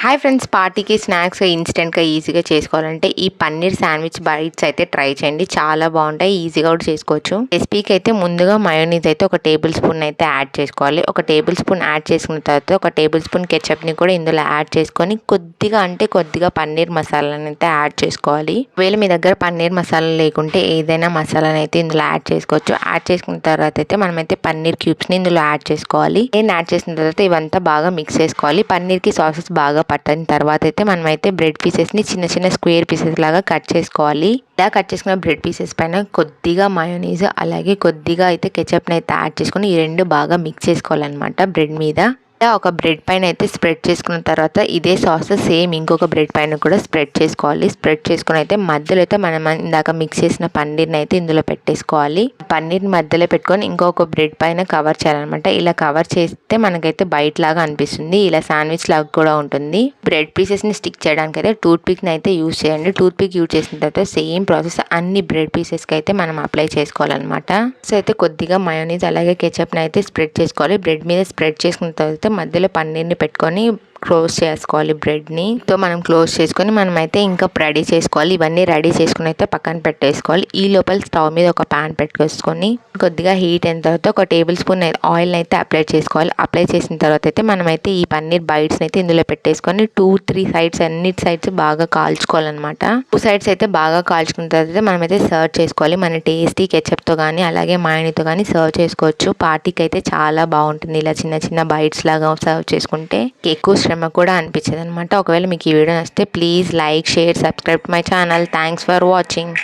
Hi friends, పార్టీకి snacks ఇన్స్టెంట్గా ఈజీగా చేసుకోవాలంటే ఈ పన్నీర్ శాండ్విచ్ బైట్స్ అయితే ట్రై చేయండి. చాలా బాగుంటాయి, ఈజీగా కూడా చేసుకోవచ్చు. రెసిపీకి అయితే ముందుగా మయోనీస్ అయితే ఒక టేబుల్ స్పూన్ అయితే యాడ్ చేసుకోవాలి. ఒక టేబుల్ స్పూన్ యాడ్ చేసుకున్న తర్వాత ఒక టేబుల్ స్పూన్ కెచప్ని కూడా ఇందులో యాడ్ చేసుకొని కొద్దిగా పన్నీర్ మసాలాని అయితే యాడ్ చేసుకోవాలి. ఒకవేళ మీ దగ్గర పన్నీర్ మసాలా లేకుంటే ఏదైనా మసాలాని అయితే ఇందులో యాడ్ చేసుకోవచ్చు. యాడ్ చేసుకున్న తర్వాత అయితే మనమైతే పన్నీర్ క్యూబ్స్ని ఇందులో యాడ్ చేసుకోవాలి. నేను యాడ్ చేసిన తర్వాత ఇవంతా బాగా మిక్స్ చేసుకోవాలి. పన్నీర్కి సాసెస్ బాగా పట్టిన తర్వాత అయితే మనమైతే బ్రెడ్ పీసెస్ని చిన్న చిన్న స్క్వేర్ పీసెస్ లాగా కట్ చేసుకోవాలి. ఇలా కట్ చేసుకున్న బ్రెడ్ పీసెస్ పైన కొద్దిగా మయోనీస్ అలాగే కొద్దిగా అయితే కెచప్ని అయితే యాడ్ చేసుకుని ఈ రెండు బాగా మిక్స్ చేసుకోవాలన్నమాట బ్రెడ్ మీద. ఒక బ్రెడ్ పైన అయితే స్ప్రెడ్ చేసుకున్న తర్వాత ఇదే సాస్ సేమ్ ఇంకొక బ్రెడ్ పైన కూడా స్ప్రెడ్ చేసుకోవాలి. స్ప్రెడ్ చేసుకుని అయితే మధ్యలో అయితే మనం ఇందాక మిక్స్ చేసిన పన్నీర్ని అయితే ఇందులో పెట్టేసుకోవాలి. పన్నీర్ని మధ్యలో పెట్టుకొని ఇంకొక బ్రెడ్ పైన కవర్ చేయాలన్నమాట. ఇలా కవర్ చేస్తే మనకైతే బైట్ లాగా అనిపిస్తుంది. ఇలా శాండ్విచ్ లాగా కూడా ఉంటుంది. బ్రెడ్ పీసెస్ని స్టిక్ చేయడానికి అయితే టూత్ పిక్ని అయితే యూజ్ చేయండి. టూత్ పిక్ యూజ్ చేసిన తర్వాత సేమ్ ప్రాసెస్ అన్ని బ్రెడ్ పీసెస్కి అయితే మనం అప్లై చేసుకోవాలన్నమాట. సో అయితే కొద్దిగా మయోనీస్ అలాగే కెచప్ని అయితే స్ప్రెడ్ చేసుకోవాలి. బ్రెడ్ మీద స్ప్రెడ్ చేసుకున్న తర్వాత మధ్యలో పన్నీర్ని పెట్టుకొని క్లోజ్ చేసుకోవాలి. బ్రెడ్ని తో మనం క్లోజ్ చేసుకొని మనమైతే ఇంకా రెడీ చేసుకోవాలి. ఇవన్నీ రెడీ చేసుకుని అయితే పక్కన పెట్టేసుకోవాలి. ఈ లోపల స్టవ్ మీద ఒక ప్యాన్ పెట్టుకొని కొద్దిగా హీట్ అయిన తర్వాత ఒక టేబుల్ స్పూన్ ఆయిల్ అయితే అప్లై చేసుకోవాలి. అప్లై చేసిన తర్వాత అయితే మనమైతే ఈ పన్నీర్ బైట్స్ అయితే ఇందులో పెట్టేసుకొని 2-3 సైడ్స్ అన్ని సైడ్స్ బాగా కాల్చుకోవాలన్నమాట. 2 సైడ్స్ అయితే బాగా కాల్చుకున్న తర్వాత మనమైతే సర్వ్ చేసుకోవాలి. మన టేస్టీ కెచప్తో కానీ అలాగే మయోనీతో కానీ సర్వ్ చేసుకోవచ్చు. పార్టీకి అయితే చాలా బాగుంటుంది. ఇలా చిన్న చిన్న బైట్స్ లాగా సర్వ్ చేసుకుంటే ఎక్కువ శ్రమ కూడా అనిపించదు అనమాట. ఒకవేళ మీకు ఈ వీడియో నచ్చితే please like, share, subscribe to my channel. Thanks for watching.